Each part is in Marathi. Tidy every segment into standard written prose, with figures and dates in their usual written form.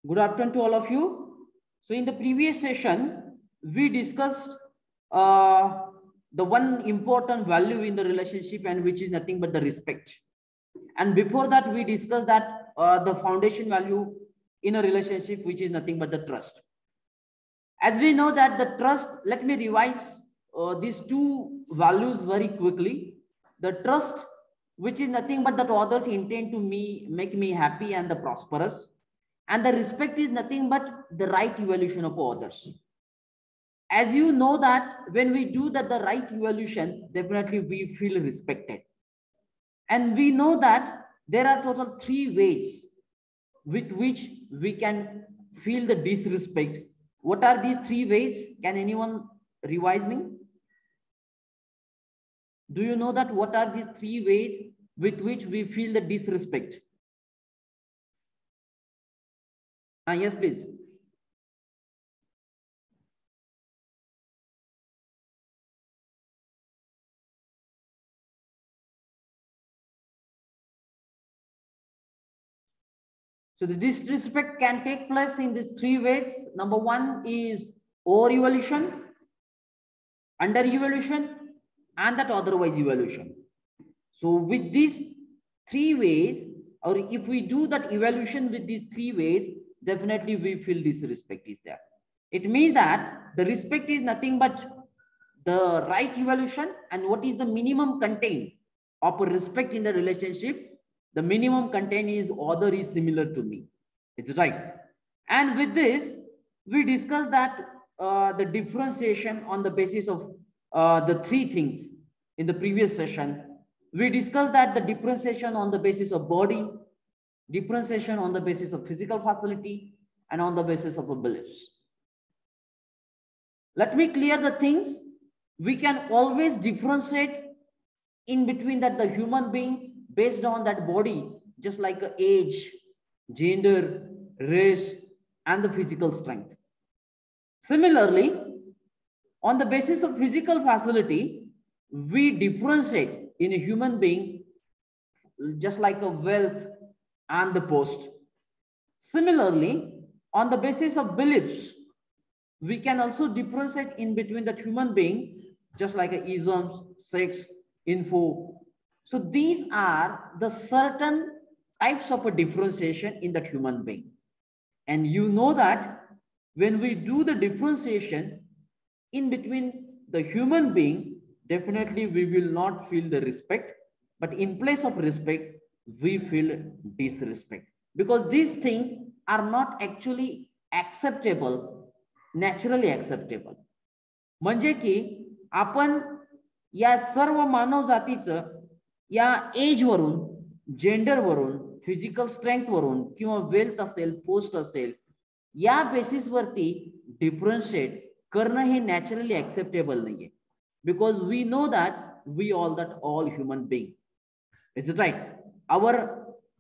Good afternoon to all of you. So in the previous session, we discussed the one important value in the relationship, and which is nothing but the respect. And before that, we discussed that the foundation value in a relationship, which is nothing but the trust. As we know that the trust, let me revise these two values very quickly. The trust, which is nothing but that others intend to make me happy and the prosperous. And the respect is nothing but the right evaluation of others. As you know that when we do that the right evaluation, definitely we feel respected. And we know that there are total 3 ways with which we can feel the disrespect. What are these 3 ways? Can anyone revise me? Do you know that what are these 3 ways with which we feel the disrespect? Yes, please. So the disrespect can take place in these 3 ways. Number 1 is over-evaluation, under-evaluation, and that otherwise evaluation. So with these 3 ways, or if we do that evaluation with these 3 ways, definitely we feel disrespect is there. It means that the respect is nothing but the right evaluation, and what is the minimum content of a respect in the relationship. The minimum content is other is similar to me. It's right. And with this, we discussed that the differentiation on the basis of the 3 things in the previous session. We discussed that the differentiation on the basis of body, differentiation on the basis of physical facility, and on the basis of beliefs. Let me clear the things. We can always differentiate in between that the human being based on that body, just like age, gender, race, and the physical strength. Similarly, on the basis of physical facility, we differentiate in a human being just like a wealth and the post. Similarly, on the basis of beliefs, we can also differentiate in between that human being just like a isms, sex, info. So these are the certain types of a differentiation in that human being. And you know that when we do the differentiation in between the human being, definitely we will not feel the respect, but in place of respect, we feel disrespect, because these things are not actually acceptable, naturally acceptable. म्हणजे की आपण या सर्व मानव जातीचं या एज वरून, जेंडर वरून, फिजिकल स्ट्रेंथ वरून किंवा वेल्थ असेल, पोस्ट असेल, या बेसिस वरती डिफरन्शिएट करणं हे नॅचरली ऍक्सेप्टेबल नाहीये, because we know that we all that all human being. Is it right? Our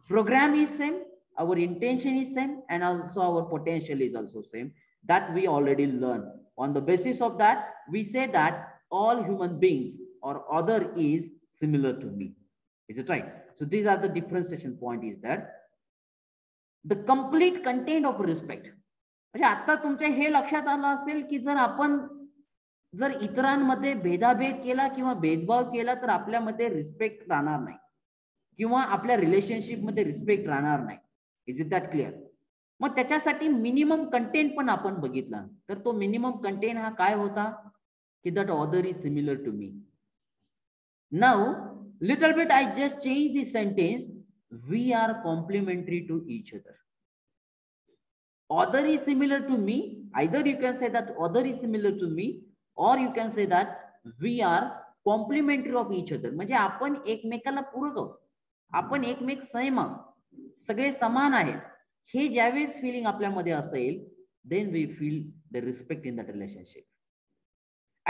program is same, our intention is same, and also our potential is also same, that we already learn. On the basis of that, we say that all human beings or other is similar to me. Is it right? So these are the differentiation point is that the complete content of respect. म्हणजे आता तुमच्या हे लक्षात आलं असेल की जर आपण जर इतरांमध्ये भेदाभेद केला किंवा भेदभाव केला तर आपल्यामध्ये रिस्पेक्ट राहणार नाही, किंवा आपल्या रिलेशनशिप मध्ये रिस्पेक्ट राहणार नाही. Is it that clear? मग त्याच्यासाठी मिनिमम कंटेंट पण आपण बघितला, तर तो मिनिमम कंटेंट हा काय होता की that other is similar to me. Now little bit I just change this sentence, we are complementary to each other. Other is similar to me. Either you can say that other is similar to me, or you can say that we are complementary of each other. म्हणजे आपण एकमेकाला पूरक आहोत, आपण एकमेक सेम आहोत, सगळे समान आहेत. हे ज्यावेळेस फिलिंग आपल्यामध्ये असेल, then we feel the respect in that relationship.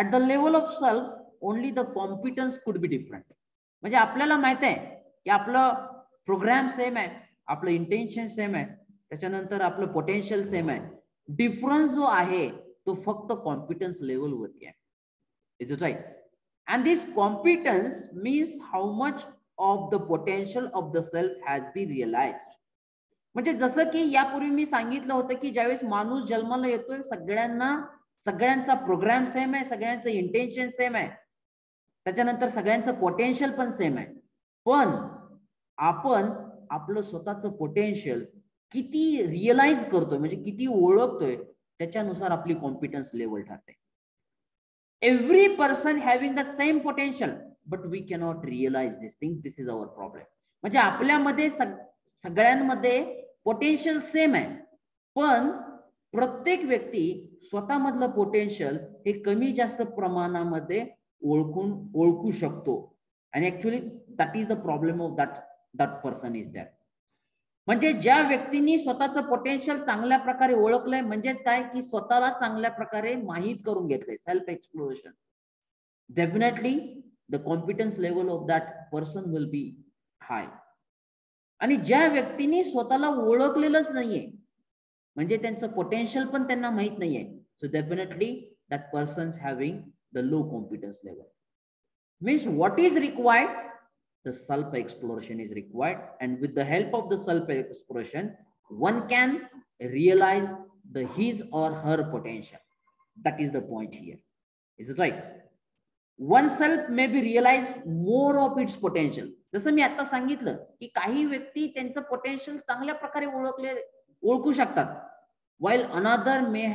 At the level of self only the competence could be different. म्हणजे आपल्याला माहित आहे की आपलं प्रोग्राम सेम आहे, आपलं इंटेन्शन सेम आहे, त्याच्यानंतर आपलं पोटेन्शियल सेम आहे. डिफरन्स जो आहे तो फक्त कॉम्पिटन्स लेवल वरती आहे. Is it right? And this competence means how much of the potential of the self has been realized. म्हणजे जसं की यापूर्वी मी सांगितलं होतं की ज्यावेळेस माणूस जन्माला येतोय सगळ्यांचा प्रोग्राम सेम आहे, सगळ्यांचं इंटेन्शन सेम आहे, त्याच्यानंतर सगळ्यांचं पोटेन्शियल पण सेम आहे. पण आपण आपलं स्वतःचं पोटेन्शियल किती रिअलाइज करतोय म्हणजे किती ओळखतोय त्याच्यानुसार आपली कॉम्पिटन्स लेवल ठरते. Every person having the same potential but we cannot realise this thing. This is our problem. म्हणजे आपल्यामध्ये सगळ्यांमध्ये पोटेन्शियल सेम आहे, पण प्रत्येक व्यक्ती स्वतःमधलं पोटेन्शियल हे कमी जास्त प्रमाणामध्ये ओळखू शकतो. आणि actually that is the problem of that person is that. म्हणजे ज्या व्यक्तींनी स्वतःचं पोटेन्शियल चांगल्या प्रकारे ओळखलंय म्हणजेच काय की स्वतःला चांगल्या प्रकारे माहीत करून घेतलंय, self exploration, definitely the competence level of that person will be high. आणि ज्या व्यक्तींनी स्वतःला ओळखलेलंच नाहीये म्हणजे त्यांचं पोटेन्शियल पण त्यांना माहित नाहीये, so definitely that person having the low competence level. Means what is required? The self exploration is required, and with the help of the self exploration one can realize his or her potential. That is the point here. Is it right? Oneself may be realized more of its potential. जसं मी आता सांगितलं की काही व्यक्ती त्यांचं पोटेन्शियल चांगल्या प्रकारे ओळखू शकतात, while another may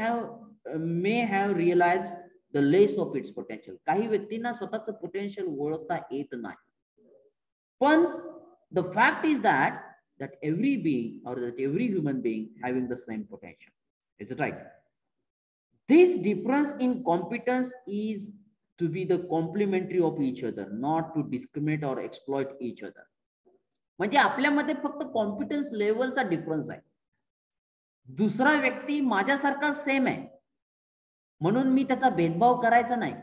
have realized the less of its potential. काही व्यक्तींना स्वतःचं पोटेन्शियल ओळखता येत नाही. But the fact is that every being or that every human being having the same potential. Is it right? This difference in competence is to be the complementary of each other, not to discriminate or exploit each other. म्हणजे आपल्यामध्ये फक्त कॉम्पिटन्स लेवलचा डिफरन्स आहे. दुसरा व्यक्ती माझ्यासारखा सेम आहे म्हणून मी त्याचा भेदभाव करायचा नाही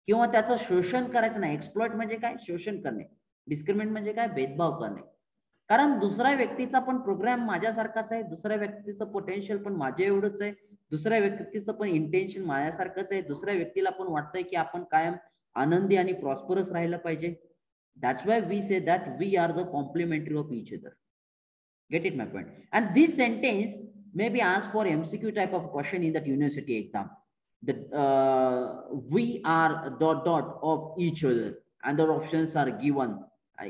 किंवा त्याचं शोषण करायचं नाही. एक्सप्लॉइट म्हणजे काय? शोषण करणे. डिस्क्रिमिनेट म्हणजे काय? भेदभाव करणे. कारण दुसऱ्या व्यक्तीचा पण प्रोग्राम माझ्यासारखाच आहे, दुसऱ्या व्यक्तीचं पोटेन्शियल पण माझ्या एवढंच आहे, दुसऱ्या व्यक्तीचं पण इंटेन्शन माझ्यासारखंच आहे, दुसऱ्या व्यक्तीला पण वाटतंय की आपण कायम आनंदी आणि प्रॉस्परस राहायला पाहिजे. That's why we say that we are the complementary of each other. Get it, my point? And this sentence may be asked for MCQ type of question in that university exam. That we are dot dot of each other, and the options are given.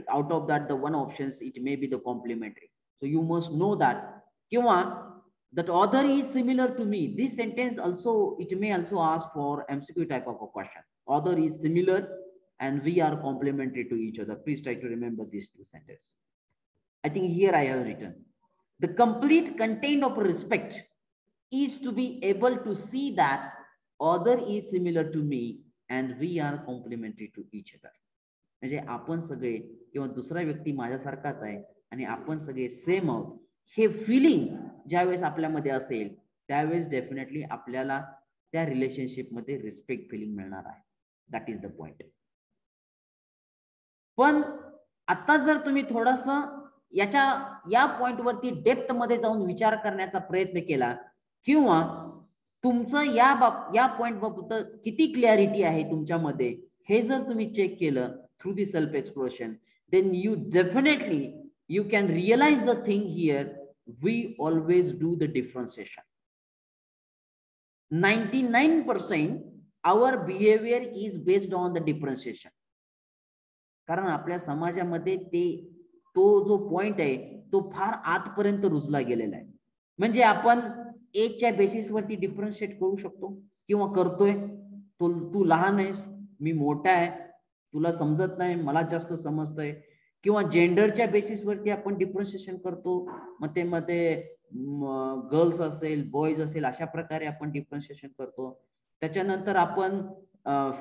Out of that, the one options it may be the complementary. So you must know that. Kiwa, that other is similar to me. This sentence also it may also ask for MCQ type of a question. Other is similar, and we are complementary to each other. Please try to remember these two sentences. I think here I have written the complete content of respect is to be able to see that other is similar to me and we are complementary to each other. म्हणजे आपण सगळे किंवा दुसरा व्यक्ती माझ्यासारखाच आहे आणि आपण सगळे सेम आहोत हे फिलिंग ज्यावेळेस आपल्यामध्ये असेल त्यावेळेस डेफिनेटली आपल्याला त्या रिलेशनशिप मध्ये रिस्पेक्ट फिलिंग मिळणार आहे. That is the point. पण आता जर तुम्ही थोडंसं या पॉइंट वरती डेप्थ मध्ये जाऊन विचार करण्याचा प्रयत्न केला किंवा तुमचं या पॉइंट बाबत किती क्लॅरिटी आहे तुमच्यामध्ये हे जर तुम्ही चेक केलं through the self exploration, then you definitely you can realise the thing here. We always do the differentiation. 99% our behaviour is based on the differentiation. कारण आपल्या समाजामध्ये तो जो पॉइंट आहे तो फार आतपर्यंत रुजला गेलेला आहे. म्हणजे आपण एजच्या बेसिसवरती डिफरन्शिएट करू शकतो किंवा करतोय. तू लहान आहेस, मी मोठा आहे, तुला समजत नाही, मला जास्त समजतंय. किंवा जेंडरच्या बेसिसवरती आपण डिफरन्शिएशन करतो. मग ते मध्ये गर्ल्स असेल, बॉयज असेल, अशा प्रकारे आपण डिफरन्शिएशन करतो. त्याच्यानंतर आपण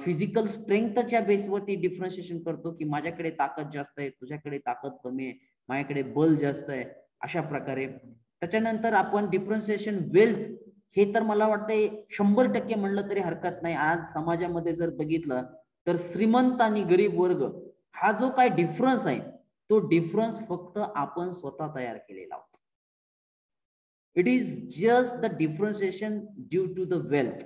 फिजिकल स्ट्रेंथच्या बेसवरती डिफरन्शिएशन करतो की माझ्याकडे ताकद जास्त आहे, तुझ्याकडे ताकद कमी आहे, माझ्याकडे बल जास्त आहे, अशा प्रकारे. त्याच्यानंतर आपण डिफरन्शिएशन वेल्थ, हे तर मला वाटतंय 100% म्हणलं तरी हरकत नाही. आज समाजामध्ये जर बघितलं तर श्रीमंत आणि गरीब वर्ग हा जो काय डिफरन्स आहे तो डिफरन्स फक्त आपण स्वतः तयार केलेला आहोत. It is just the differentiation due to the wealth.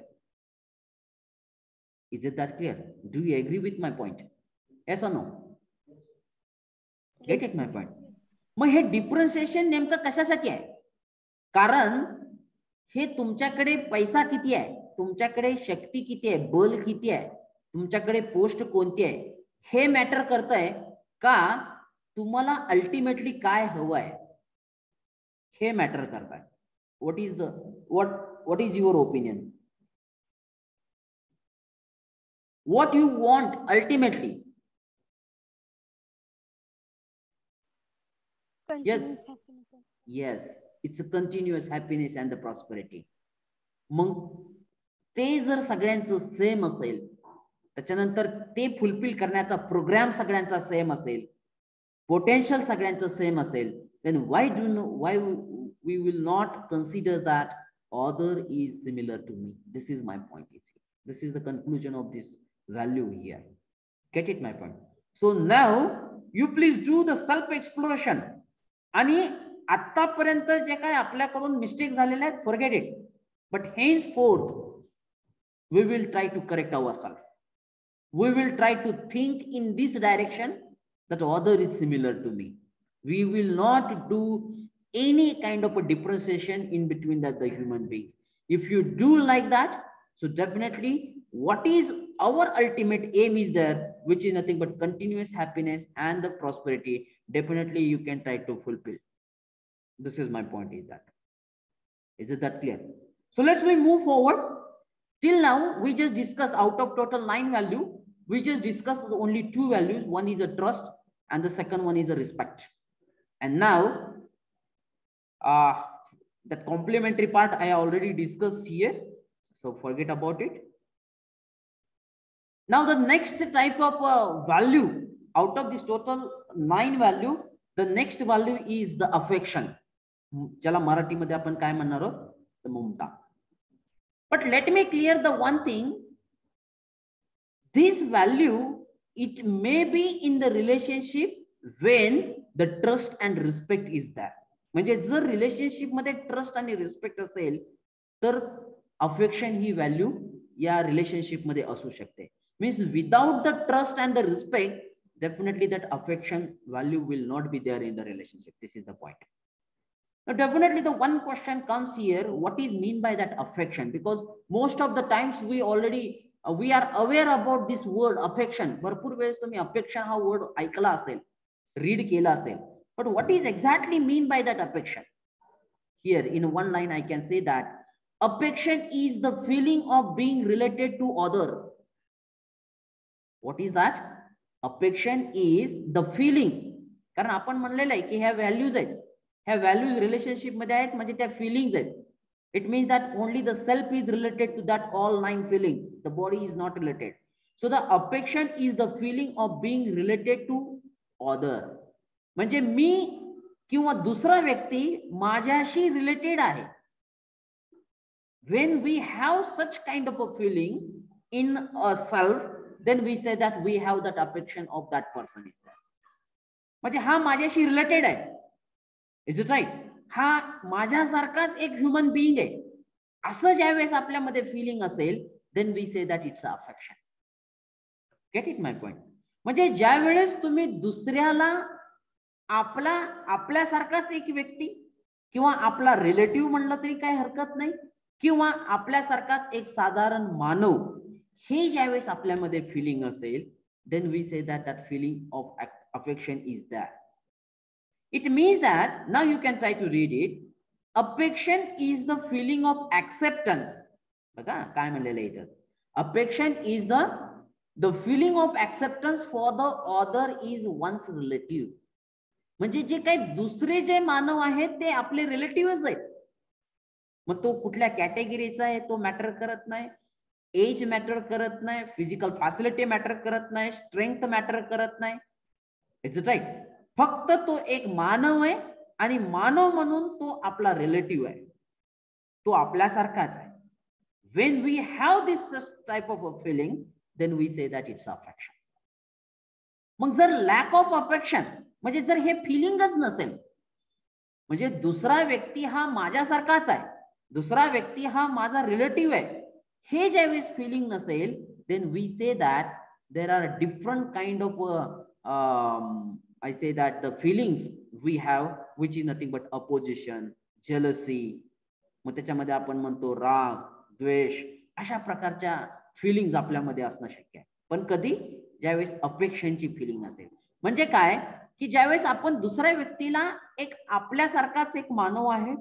Is it that clear? Do you agree with my point? Yes or no? Get it my point? मग हे डिफरन्शिएशन नेमकं कशासाठी आहे? कारण हे तुमच्याकडे पैसा किती आहे, तुमच्याकडे शक्ती किती आहे, बल किती आहे, तुमच्याकडे पोस्ट कोणती आहे, हे मॅटर करतंय का तुम्हाला अल्टिमेटली काय हवं आहे हे मॅटर करताय. what is your opinion? What you want ultimately? Continuous happiness. Yes, it's a continuous happiness and the prosperity. मग ते जर सगळ्यांचं सेम असेल, त्याच्यानंतर ते फुलफिल करण्याचा प्रोग्राम सगळ्यांचा सेम असेल, पोटेन्शियल सगळ्यांचं सेम असेल, then why we will not consider that other is similar to me? This is my point. This is the conclusion of this value here. Get it my point? So now you please do the self exploration. आणि आतापर्यंत जे काय आपल्याकडून मिस्टेक झालेले आहेत, forget it. But henceforth we will try to correct ourselves. We will try to think in this direction that other is similar to me. We will not do any kind of a differentiation in between the human beings. If you do like that, so definitely what is our ultimate aim is there, which is nothing but continuous happiness and the prosperity. Definitely you can try to fulfill. This is my point. Is it that clear? So let's we move forward. Till now we just discussed out of total 9 value, we just discussed only 2 values. One is a trust and the second one is a respect. And now that complementary part I already discussed here, so forget about it. Now the next type of value out of this total 9 value, the next value is the affection. ज्याला मराठीमध्ये आपण काय म्हणणार आहोत, Mamata. But let me clear the one thing. This value, it may be in the relationship when the trust and respect is there. म्हणजे जर रिलेशनशिप मध्ये ट्रस्ट आणि रिस्पेक्ट असेल तर अफेक्शन ही व्हॅल्यू या रिलेशनशिप मध्ये असू शकते. Means without the trust and the respect, definitely that affection value will not be there in the relationship. This is the point. Now definitely the one question comes here, what is mean by that affection? Because most of the times we already we are aware about this word affection. भरपूर वेळेस तुम्ही affection हा word ऐकला असेल, रीड केला असेल. But what is exactly mean by that affection? Here in one line I can say that affection is the feeling of being related to other. What is that? Affection is the feeling. कारण आपण म्हणलेलं आहे की ह्या व्हॅल्यूज आहेत, ह्या व्हॅल्यूज रिलेशनशिप मध्ये आहेत, म्हणजे त्या फिलिंग्स आहेत. It means that only the self is related to that all 9 feelings. The body is not related. So the affection is the feeling of being related to other. म्हणजे मी किंवा दुसरा व्यक्ती माझ्याशी रिलेटेड आहे. When we have such kind of a feeling in a self, then we say that we have that affection of that person is there. म्हणजे हा माझ्याशी रिलेटेड आहे. Is it right? हा माझ्यासारखाच एक ह्युमन बिईंग आहे, असं ज्यावेळेस आपल्यामध्ये फिलिंग असेल, then we say that it's affection. Get it my point? म्हणजे ज्या वेळेस तुम्ही दुसऱ्याला आपल्यासारखाच एक व्यक्ती किंवा आपला रिलेटिव्ह म्हणलं तरी काही हरकत नाही, किंवा आपल्यासारखाच एक साधारण मानव, हे ज्यावेळेस आपल्यामध्ये फिलिंग असेल, then we say that that feeling of affection is that. It means that now you can try to read it. Affection is the feeling of acceptance. बघा काय म्हणलेलं आहे इथं. Affection is the feeling of acceptance for the other is one's relative. म्हणजे जे काही दुसरे जे मानव आहेत ते आपले रिलेटिव्हच आहेत. मग तो कुठल्या कॅटेगरीचा आहे तो मॅटर करत नाही, एज मॅटर करत नाही, फिजिकल फॅसिलिटी मॅटर करत नाही, स्ट्रेंथ मॅटर करत नाही. It's right. फक्त तो एक मानव आहे आणि मानव म्हणून तो आपला रिलेटिव्ह आहे, तो आपल्यासारखाच आहे. When we have this type of a feeling, then we say that it's affection. मग जर लॅक ऑफ अफेक्शन म्हणजे जर हे फिलिंगच नसेल, म्हणजे दुसरा व्यक्ती हा माझ्यासारखाच आहे, दुसरा व्यक्ती हा माझा रिलेटिव्ह आहे, हे ज्यावेळेस फिलिंग नसेल, then we say that there are different kind of I say that the feelings we have, which is nothing but opposition, jealousy, मग त्याच्यामध्ये आपण म्हणतो राग, द्वेष, अशा प्रकारच्या फिलिंग्स आपल्यामध्ये असणं शक्य आहे. पण कधी? ज्यावेळेस अपेक्षांची फिलिंग असेल. म्हणजे काय की ज्यावेळेस आपण दुसऱ्या व्यक्तीला एक आपल्यासारखाच एक मानव आहे,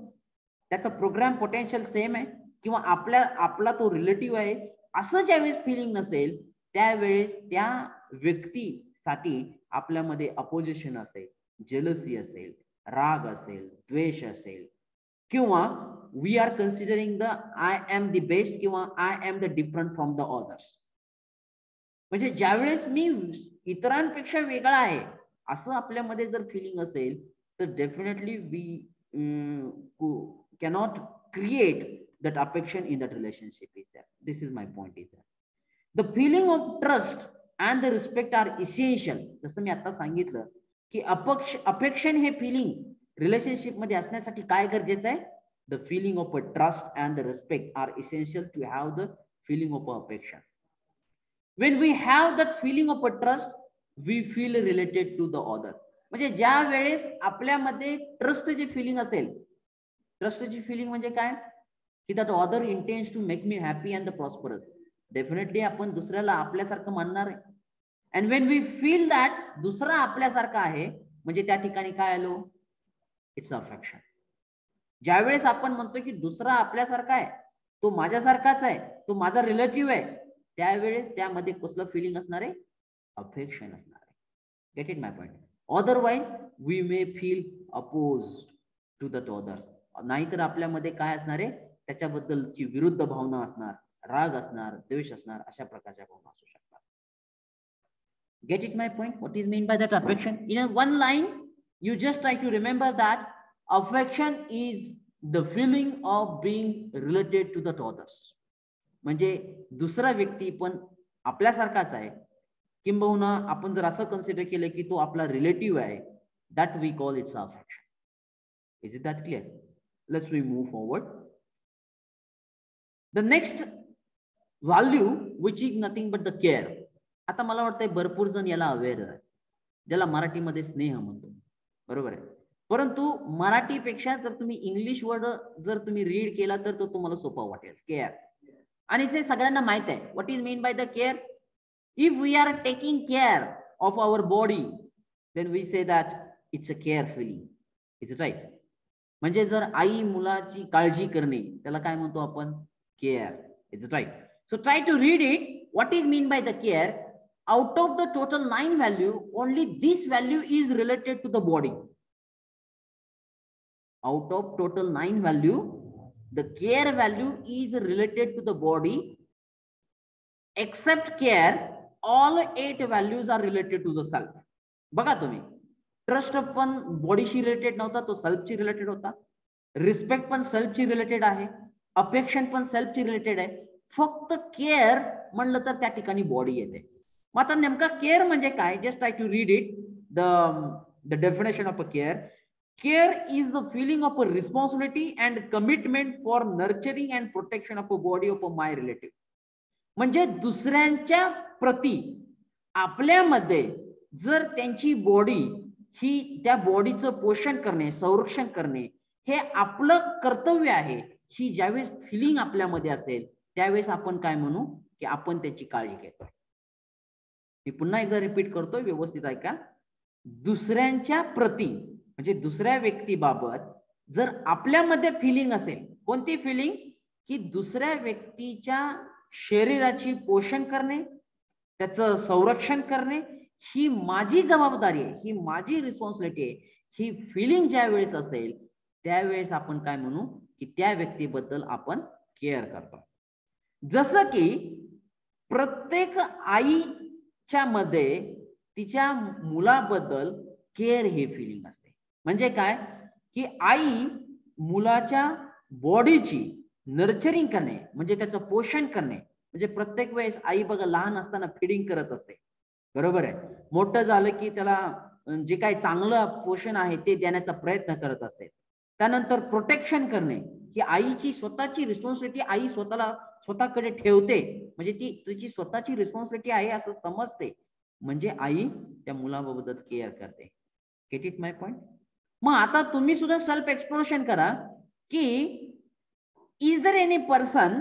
त्याचा प्रोग्राम पोटेन्शियल सेम आहे किंवा आपला तो रिलेटिव्ह आहे, असं ज्यावेळेस फिलिंग नसेल त्यावेळेस त्या व्यक्तीसाठी आपल्यामध्ये अपोजिशन असेल, जेलसी असेल, राग असेल, द्वेष असेल, किंवा we are considering the I am the best किंवा I am the different from the others. म्हणजे ज्यावेळेस मी इतरांपेक्षा वेगळा आहे असं आपल्यामध्ये जर फिलिंग असेल तर definitely we cannot create that affection in that relationship. Is that this is my point. Is that the feeling of trust and the respect are essential. जसं मी आता सांगितलं की अफेक्शन हे फिलिंग रिलेशनशिप मध्ये असण्यासाठी काय गरजेचं आहे? The feeling of a trust and the respect are essential to have the feeling of a affection. When we have that feeling of a trust, we feel related to the other. म्हणजे ज्या वेळेस आपल्यामध्ये ट्रस्टची फिलिंग असेल, ट्रस्टची फिलिंग म्हणजे काय की that other intends to make me happy and the prosperous. Definitely आपण दुसऱ्याला आपल्यासारखं मानणार आहे. And when we feel that दुसरा आपल्यासारखा आहे म्हणजे त्या ठिकाणी काय आलो? It's affection. ज्यावेळेस आपण म्हणतो की दुसरा आपल्यासारखा आहे, तो माझ्यासारखाच आहे, तो माझा रिलेटिव्ह आहे, त्यावेळेस त्यामध्ये कसलं फिलिंग असणार आहे? अफेक्शन असणार आहे. Get it my point? Otherwise we may feel opposed to that others. नाहीतर आपल्यामध्ये काय असणार आहे? त्याच्याबद्दलची विरुद्ध भावना असणार, राग असणार, द्वेष असणार, अशा प्रकारच्या भावना असू शकतात. Get it my point? What is mean by that affection? In one line you just try to remember that affection is the feeling of being related to that others. म्हणजे दुसरा व्यक्ती पण आपल्यासारखाच आहे, किंबहुना आपण जर असं कन्सिडर केलं की तो आपला रिलेटिव्ह आहे, that we call it's affection. Is it that clear? Let's we move forward. The next value which is nothing but the care. आता मला वाटतंय भरपूर जण याला अवेअर आहे, ज्याला मराठीमध्ये स्नेह म्हणतो. बरोबर आहे. परंतु मराठीपेक्षा जर तुम्ही इंग्लिश वर्ड जर तुम्ही रीड केला तर तो तुम्हाला सोपा वाटेल. केअर. आणि हे सगळ्यांना माहित आहे. What is mean by the care? If we are taking care of our body then we say that it's a care feeling. It's right. म्हणजे जर आई मुलाची काळजी करणे त्याला काय म्हणतो आपण? Care. It's right. So try to read it. What is mean by the care? Out of the total 9 value only this value is related to the body. Out of total 9 value, the care value is related to the body. Except care, all 8 values are related to the self. बघा तुम्ही, ट्रस्ट पण बॉडीशी रिलेटेड नव्हता, तो सेल्फची रिलेटेड होता. रिस्पेक्ट पण सेल्फची रिलेटेड आहे. अफेक्शन पण सेल्फची रिलेटेड आहे. फक्त केअर म्हणलं तर त्या ठिकाणी बॉडी येते. मग आता नेमका केअर म्हणजे काय? Just try to read it. The definition of a care. Care is the feeling of a responsibility and commitment for nurturing and protection of a body of my relative. म्हणजे दुसऱ्यांच्या प्रती आपल्यामध्ये जर त्यांची बॉडी ही त्या बॉडीचं पोषण करणे, संरक्षण करणे हे आपलं कर्तव्य आहे, ही ज्यावेळेस फिलिंग आपल्यामध्ये असेल त्यावेळेस आपण काय म्हणू की आपण त्याची काळजी घेतोय. मी पुन्हा एकदा रिपीट करतोय, व्यवस्थित ऐका. दुसऱ्यांच्या प्रती म्हणजे दुसऱ्या व्यक्तीबाबत जर आपल्यामध्ये फिलिंग असेल, कोणती फिलिंग? की दुसऱ्या व्यक्तीच्या शरीराची पोषण करणे, त्याचं संरक्षण करणे ही माझी जबाबदारी आहे, ही माझी रिस्पॉन्सिबिलिटी आहे. ही फिलिंग ज्या वेळेस असेल त्यावेळेस आपण काय म्हणू की त्या व्यक्तीबद्दल आपण केअर करतो. जसं की प्रत्येक आईच्या मध्ये तिच्या मुलाबद्दल केअर हे फिलिंग असते. म्हणजे काय की आई मुलाच्या बॉडीची नर्चरिंग करणे म्हणजे त्याचं पोषण करणे. म्हणजे प्रत्येक वेळेस आई बघा लहान असताना फिडिंग करत असते, बरोबर आहे. मोठं झालं की त्याला जे काही चांगलं पोषण आहे ते देण्याचा प्रयत्न करत असते. त्यानंतर प्रोटेक्शन करणे की आईची स्वतःची रिस्पॉन्सिबिलिटी आई स्वतःकडे ठेवते, म्हणजे ती तिची स्वतःची रिस्पॉन्सिबिलिटी आहे असं समजते, म्हणजे आई त्या मुलाबाबत केअर करते. Get it my point? मग आता तुम्ही सुद्धा सेल्फ एक्सप्लोरेशन करा की is there any person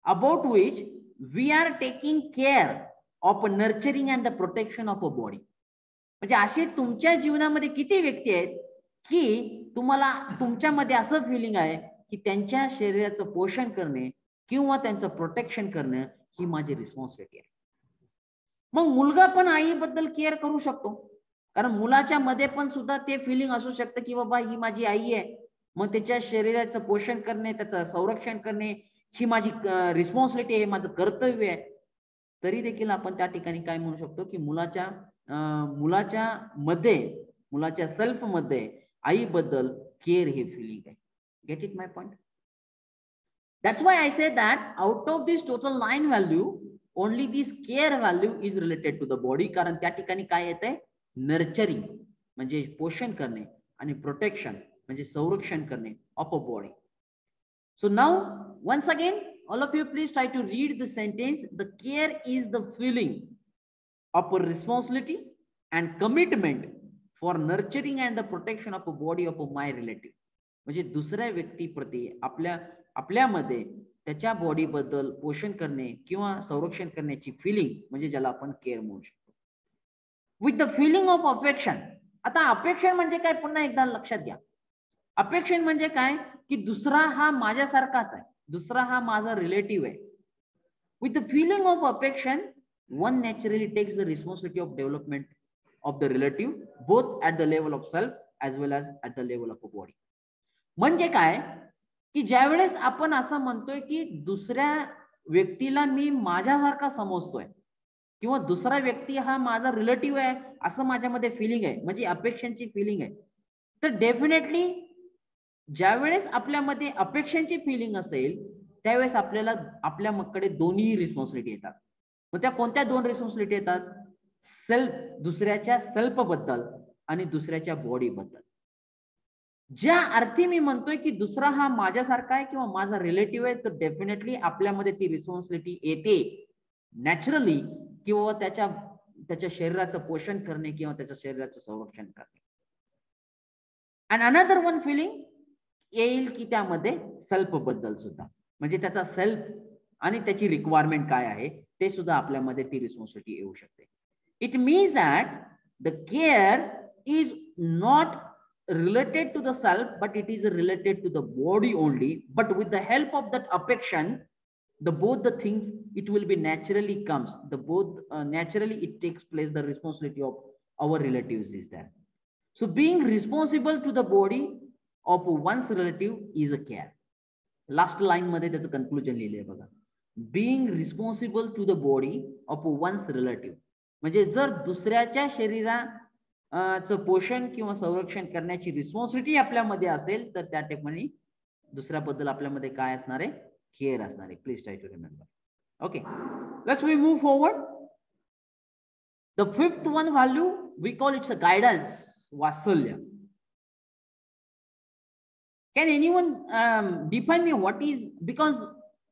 about which we are taking care of nurturing and the protection of a body. म्हणजे असे तुमच्या जीवनामध्ये किती व्यक्ती आहेत की तुम्हाला तुमच्यामध्ये असं फिलिंग आहे की त्यांच्या शरीराचं पोषण करणे किंवा त्यांचं प्रोटेक्शन करणं ही माझी रिस्पॉन्सिबिलिटी आहे. मग मुलगा पण आईबद्दल केअर करू शकतो, कारण मुलाच्या मध्ये पण सुद्धा ते फिलिंग असू शकतं की बाबा ही माझी आई आहे, मग त्याच्या शरीराचं पोषण करणे, त्याचं संरक्षण करणे ही माझी रिस्पॉन्सिबिलिटी आहे, माझं कर्तव्य आहे. तरी देखील आपण त्या ठिकाणी काय म्हणू शकतो की मुलाच्या सेल्फ मध्ये आईबद्दल केअर हे फिलिंग आहे. Get it my point? That's why I say that out of this total 9 value, only this care value is related to the body. कारण त्या ठिकाणी काय येतंय? नर्चरिंग म्हणजे पोषण करणे आणि प्रोटेक्शन म्हणजे संरक्षण करणे of a body. So now once again all of you please try to read the sentence. The care is the feeling of a responsibility and commitment for nurturing and the protection of a body of my relative. म्हणजे दुसऱ्या व्यक्तीप्रती आपल्यामध्ये त्याच्या बॉडी बद्दल पोषण करणे किंवा संरक्षण करण्याची फिलिंग म्हणजे ज्याला आपण केअर म्हणू शकतो. With the feeling of affection. आता अफेक्शन म्हणजे काय पुन्हा एकदा लक्षात घ्या. अफेक्शन म्हणजे काय की दुसरा हा माझ्यासारखाच आहे, दुसरा हा माझा रिलेटिव्ह आहे. With the feeling of affection one naturally takes the responsibility of development of the relative both at the level of self as well as at the level of a body. म्हणजे काय की ज्यावेळेस आपण असं म्हणतोय की दुसऱ्या व्यक्तीला मी माझ्यासारखा समजतोय किंवा दुसरा व्यक्ती हा माझा रिलेटिव्ह आहे असं माझ्यामध्ये फिलिंग आहे, म्हणजे अपेक्षांची फिलिंग आहे, तर डेफिनेटली ज्यावेळेस आपल्यामध्ये अपेक्षांची फिलिंग असेल त्यावेळेस आपल्याकडे दोन्ही रिस्पॉन्सिबिलिटी येतात. मग त्या कोणत्या दोन रिस्पॉन्सिबिलिटी येतात? दुसऱ्याच्या सेल्फ बद्दल आणि दुसऱ्याच्या बॉडी बद्दल. ज्या अर्थी मी म्हणतोय की दुसरा हा माझ्यासारखा आहे किंवा माझा रिलेटिव्ह आहे, तर डेफिनेटली आपल्यामध्ये ती रिस्पॉन्सिबिलिटी येते नॅचरली किंवा त्याच्या शरीराचं पोषण करणे किंवा त्याच्या शरीराचं संरक्षण करणे. अँड अनदर वन फिलिंग येईल की त्यामध्ये सेल्फ बद्दल सुद्धा, म्हणजे त्याचा सेल्फ आणि त्याची रिक्वायरमेंट काय आहे ते सुद्धा आपल्यामध्ये ती रिस्पॉन्सिबिलिटी येऊ शकते. It means that the care is not related to the self, but it is related to the body only. But with the help of that affection, both the things it will be naturally comes. Naturally it takes place. The responsibility of our relatives is there. So being responsible to the body of one's relative is a care. Last line मध्ये त्याचं कन्क्लुजन लिहिलंय बघा. Being responsible to the body of one's relative. म्हणजे जर दुसऱ्याच्या पोषण किंवा संरक्षण करण्याची रिस्पॉन्सिबिलिटी आपल्यामध्ये असेल तर त्या ठिकाणी दुसऱ्याबद्दल आपल्यामध्ये काय असणार आहे? केअर असणार आहे. Please try to remember. Okay, let's we move forward. The fifth one value we call it's a guidance, वात्सल्य. Can anyone define me what is, because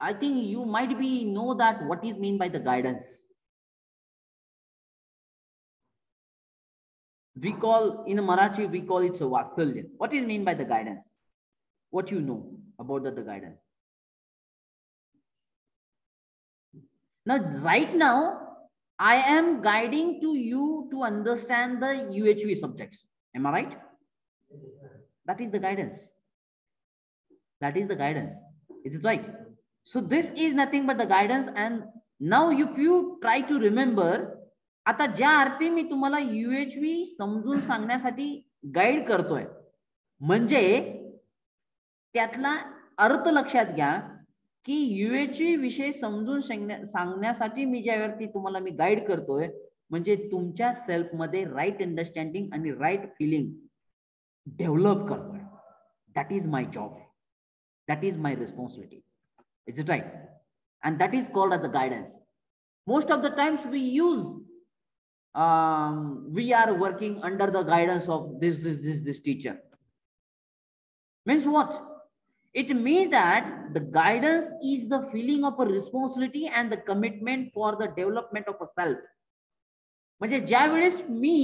I think you might be know that what is mean by the guidance. We call in Marathi, we call it Vatsalya. What is mean by the guidance? What you know about the guidance? Now, right now, I am guiding to you to understand the UHV subjects. Am I right? That is the guidance. That is the guidance. Is it right? So this is nothing but the guidance. And now if you try to remember, आता ज्या अर्थी मी तुम्हाला UHV समजून सांगण्यासाठी गाईड करतोय, म्हणजे त्यातला अर्थ लक्षात घ्या की UHV विषय समजून सांगण्यासाठी मी ज्यावरती तुम्हाला मी गाईड करतोय, म्हणजे तुमच्या सेल्फ मध्ये राईट अंडरस्टँडिंग आणि राईट फिलिंग डेव्हलप करतोय. That is my job, that is my responsibility. Is it right? And that is called as a guidance. Most of the times we are working under the guidance of this teacher. Means what? It means that the guidance is the feeling of a responsibility and the commitment for the development of a self. म्हणजे ज्या वेळेस मी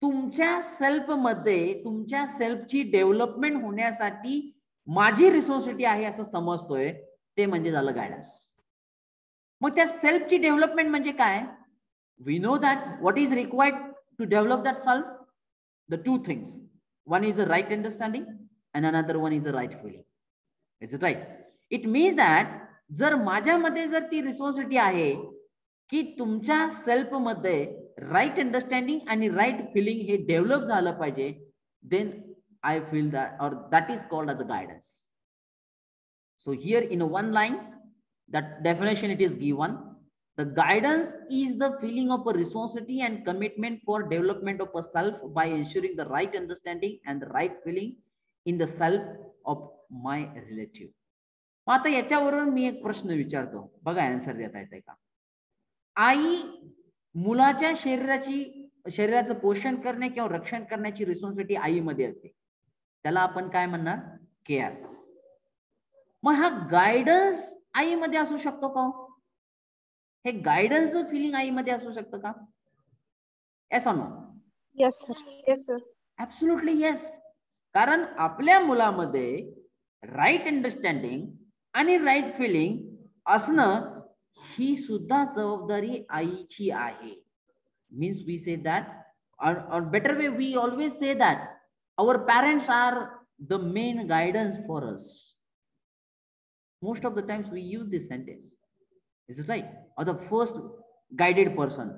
तुमच्या सेल्फ मध्ये तुमच्या सेल्फची डेव्हलपमेंट होण्यासाठी माझी रिस्पॉन्सिबिलिटी आहे असं समजतोय, ते म्हणजे झालं गायडन्स. मग त्या सेल्फची डेव्हलपमेंट म्हणजे काय? We know that what is required to develop that self. The two things, one is the right understanding and another one is the right feeling. It's right. It means that जर माझ्यामध्ये जर ती रिस्पॉन्सिबिलिटी आहे की तुमच्या सेल्फमध्ये राईट अंडरस्टँडिंग आणि राईट फिलिंग हे डेव्हलप झालं पाहिजे, then I feel that, or that is called as a guidance. So here in a one line, that definition it is given. The guidance is the feeling of a responsibility and commitment for development of a self by ensuring the right understanding and the right feeling in the self of my relative. आता याच्यावरून मी एक प्रश्न विचारतो, बघा आन्सर देता येते का? आई मुलाच्या शरीराचं पोषण करणे किंवा रक्षण करण्याची रिस्पॉन्सिबिलिटी आईमध्ये असते, त्याला आपण काय म्हणणार? केअर. मग हा गायडन्स आईमध्ये असू शकतो का? हे गायडन्स फिलिंग आईमध्ये असू शकतं का? Yes or no? Yes, sir. Yes, sir. Absolutely yes. कारण आपल्या मुलामध्ये राईट अंडरस्टँडिंग आणि राईट फिलिंग असणं ही सुद्धा जबाबदारी आईची आहे. Means we say that, or better way we always say that our parents are the main guidance for us. Most of the times we use this sentence. Is it right? Or the first guided person,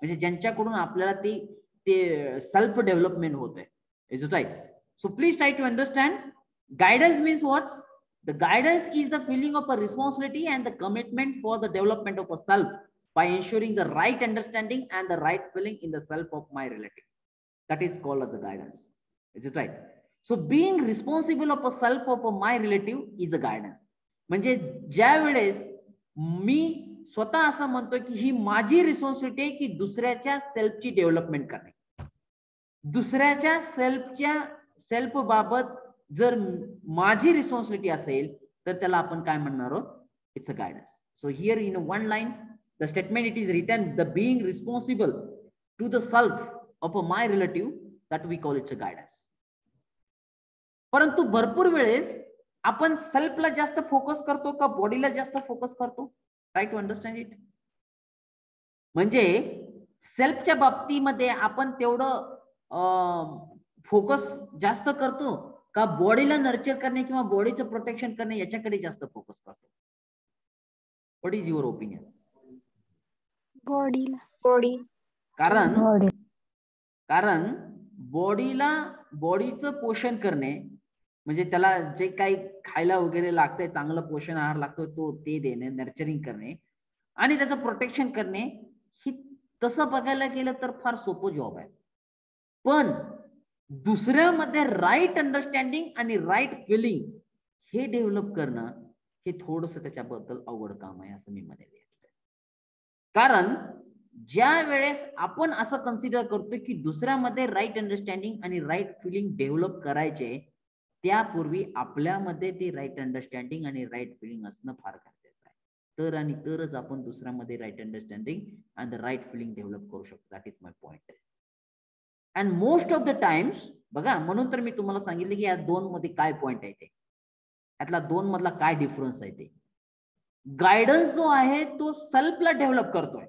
म्हणजे ज्यांच्याकडून आपल्याला ते सेल्फ डेव्हलपमेंट होते. Is it right? So please try to understand. Guidance means what? The guidance is the feeling of a responsibility and the commitment for the development of a self by ensuring the right understanding and the right feeling in the self of my relative. That is called as the guidance. Is it right? So being responsible of a self of my relative is a guidance. म्हणजे ज्या वेळेस मी स्वतः असं म्हणतोय की ही माझी रिस्पॉन्सिबिलिटी आहे की दुसऱ्याच्या सेल्फची डेव्हलपमेंट करणे, दुसऱ्याच्या सेल्फ बाबत जर माझी रिस्पॉन्सिबिलिटी असेल तर त्याला आपण काय म्हणणार आहोत? It's a guidance. So here in one line the statement it is written, the being responsible to the self of my relative, that we call it's a guidance. परंतु भरपूर वेळेस आपण सेल्फला जास्त फोकस करतो का बॉडीला जास्त फोकस करतो? Try to understand it. म्हणजे सेल्फच्या बाबतीमध्ये आपण तेवढं फोकस जास्त करतो का बॉडीला नर्चर करणे किंवा बॉडीचं प्रोटेक्शन करणे याच्याकडे जास्त फोकस करतो? What is your opinion? Body. कारण बॉडीचं पोषण करणे म्हणजे त्याला जे काही खायला वगैरे लागतंय, चांगलं पोषण आहार लागतो तो ते देणे, नर्चरिंग करणे आणि त्याचं प्रोटेक्शन करणे, ही तसं बघायला गेलं तर फार सोपं जॉब आहे. पण दुसऱ्यामध्ये राईट अंडरस्टँडिंग आणि राईट फिलिंग हे डेव्हलप करणं हे थोडंसं त्याच्याबद्दल अवघड काम आहे असं मी म्हणेल. कारण ज्या वेळेस आपण असं कन्सिडर करतो की दुसऱ्यामध्ये राईट अंडरस्टँडिंग आणि राईट फिलिंग डेव्हलप करायचे, त्यापूर्वी आपल्यामध्ये ते राईट अंडरस्टँडिंग आणि राईट फिलिंग असणं फार गरजेचं आहे. तर आणि तरच आपण दुसऱ्यामध्ये right understanding and the right feeling develop करू शकतो. That is my point. And most of the times बघा, म्हणून तर मी तुम्हाला सांगितलं की या दोन मध्ये काय पॉइंट आहे, ते यातला दोन मधला काय डिफरन्स आहे. ते गायडन्स जो आहे तो सेल्फला डेव्हलप करतोय,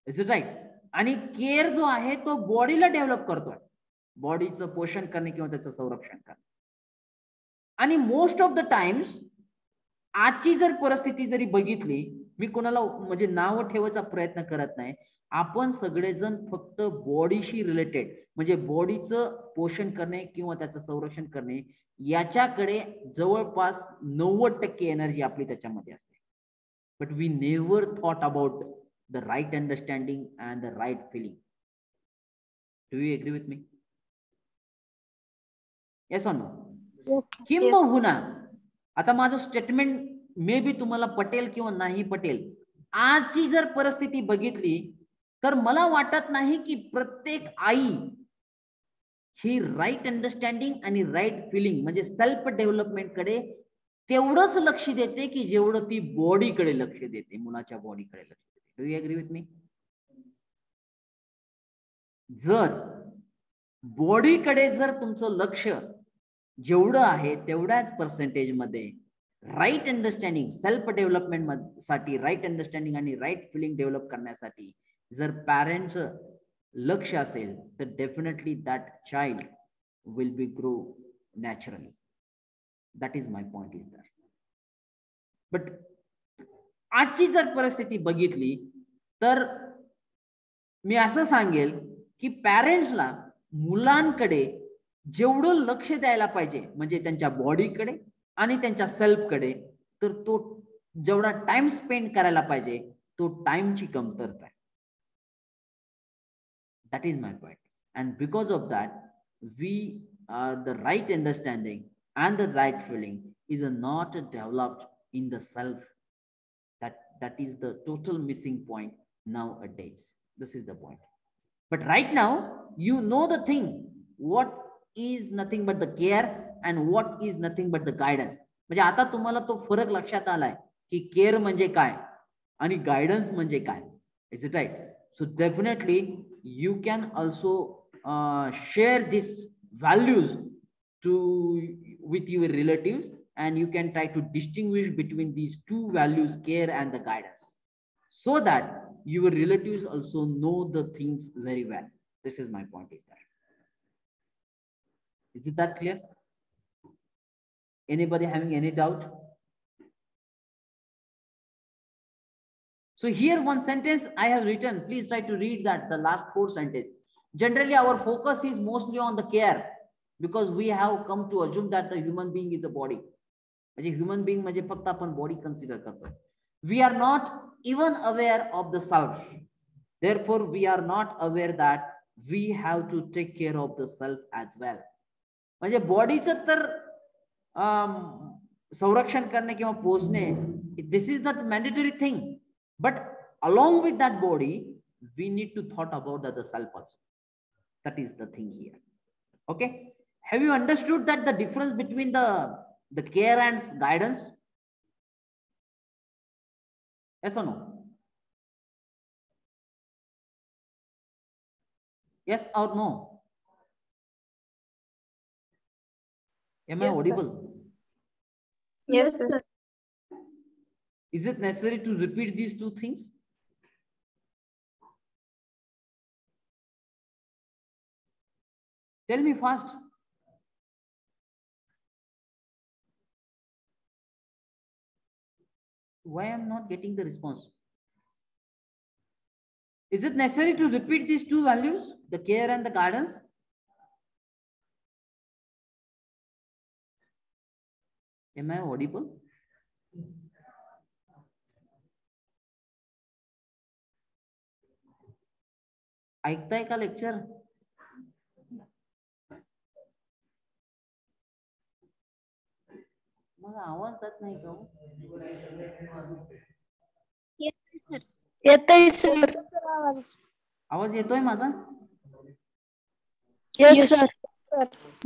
इज इट राईट, आणि केअर जो आहे तो बॉडीला डेव्हलप करतोय, बॉडीचं पोषण करणे किंवा त्याचं संरक्षण करणे. आणि मोस्ट ऑफ द टाइम्स आजची जर परिस्थिती जरी बघितली, मी कोणाला म्हणजे नाव ठेवायचा प्रयत्न करत नाही, आपण सगळेजण फक्त बॉडीशी रिलेटेड म्हणजे बॉडीचं पोषण करणे किंवा त्याचं संरक्षण करणे याच्याकडे जवळपास 90% एनर्जी आपली त्याच्यामध्ये असते. But we never thought about the right understanding and the right feeling. Do you agree with me? Yes or no? किंबहुना आता माझं स्टेटमेंट मे बी तुम्हाला पटेल किंवा नाही पटेल, आजची जर परिस्थिती बघितली तर मला वाटत नाही की प्रत्येक आई ही राईट अंडरस्टँडिंग आणि राईट फिलिंग म्हणजे सेल्फ डेव्हलपमेंट कडे तेवढंच लक्ष देते की जेवढं ती बॉडीकडे लक्ष देते, मुलाच्या बॉडीकडे लक्ष देते. Do you agree with me? जर बॉडीकडे जर तुमचं लक्ष जेवढं आहे तेवढ्याच पर्सेंटेज मध्ये राईट अंडरस्टँडिंग सेल्फ डेव्हलपमेंट साठी, राईट अंडरस्टँडिंग आणि राईट फिलिंग डेव्हलप करण्यासाठी जर पॅरेंटचं लक्ष असेल तर definitely that child will be grow naturally. That is my point is that. But आजची जर परिस्थिती बघितली तर मी असं सांगेल की पॅरेंट्सला मुलांकडे जेवढं लक्ष द्यायला पाहिजे म्हणजे त्यांच्या बॉडीकडे आणि त्यांच्या सेल्फकडे, तर तो जेवढा टाइम स्पेंड करायला पाहिजे तो टाइमची कमतरता आहे. That is my point. And because of that we are the right understanding and the right feeling is not developed in the self. That is the total missing point nowadays. This is the point. But right now you know the thing what is nothing but the care and what is nothing but the guidance. म्हणजे आता तुम्हाला तो फरक लक्षात आलाय की केअर म्हणजे काय आणि गायडन्स म्हणजे काय. Is it right? So definitely you can also share this values to with your relatives, and you can try to distinguish between these two values, care and the guidance, so that your relatives also know the things very well. This is my point is that. Is it that clear? Anybody having any doubt? So here one sentence I have written, please try to read that, the last 4 sentences. Generally our focus is mostly on the care because we have come to assume that the human being is a body. म्हणजे ह्युमन बिंग म्हणजे फक्त आपण बॉडी कन्सिडर करतो. We are not even aware of the self. Therefore we are not aware that we have to take care of the self as well. म्हणजे बॉडीचं तर संरक्षण करणे किंवा पोचणे, this is the mandatory thing, but along with that body we need to thought about the self also. That is the thing here. Okay, have you understood that the difference between the care and guidance? Yes or no? Yes or no? Am I audible? Yes, sir. Is it necessary to repeat these two things? Tell me fast. Why I am not getting the response? Is it necessary to repeat these two values, the care and the guidance? Am I audible? ऐकताय का लेक्चर? मला आवाज जात नाही का? येतोय सर. आवाज येतोय माझा? Yes sir.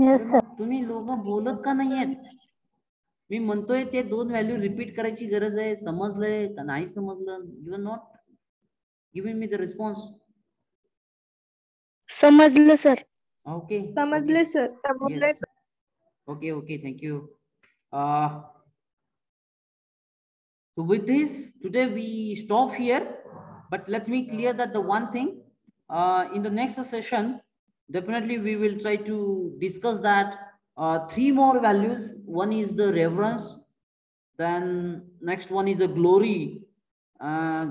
Yes sir. तुम्ही लोक बोलत का नाहीयेत? मी म्हणतोय ते 2 व्हॅल्यू रिपीट करायची गरज आहे. समजलंय का नाही समजलं? You are not giving me the response. समजलं सर. ओके, समजले सर. समजले sir. Okay, okay, thank you. So with this, today we stop here, but let me clear that the one thing, in the next session, definitely we will try to discuss that 3 more values. One is the reverence, then next one is the glory,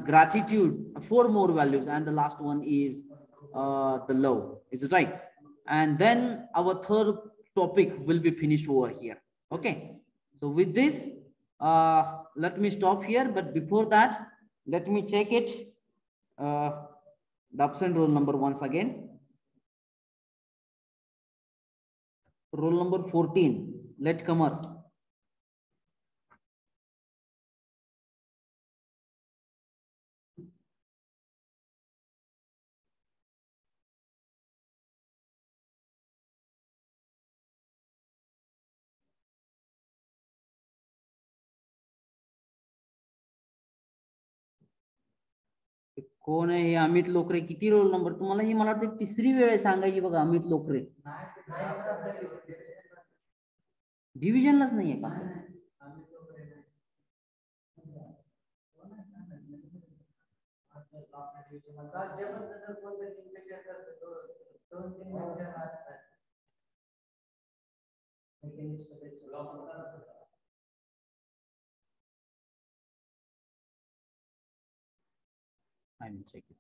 gratitude, 4 more values, and the last one is the love. Is it right? And then our third topic will be finished over here. Okay, so with this, let me stop here, but before that let me check it, the absent roll number once again. Roll number 14, let come up. कोण आहे? अमित लोकरे. किती रोल नंबर? तुम्हाला ही मला वाटतं 3री वेळ सांगायची बघा, अमित लोकरे. डिविजनलेस नहीं है कहाँ? I will check it.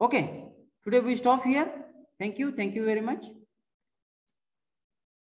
Okay, today we stop here. Thank you very much.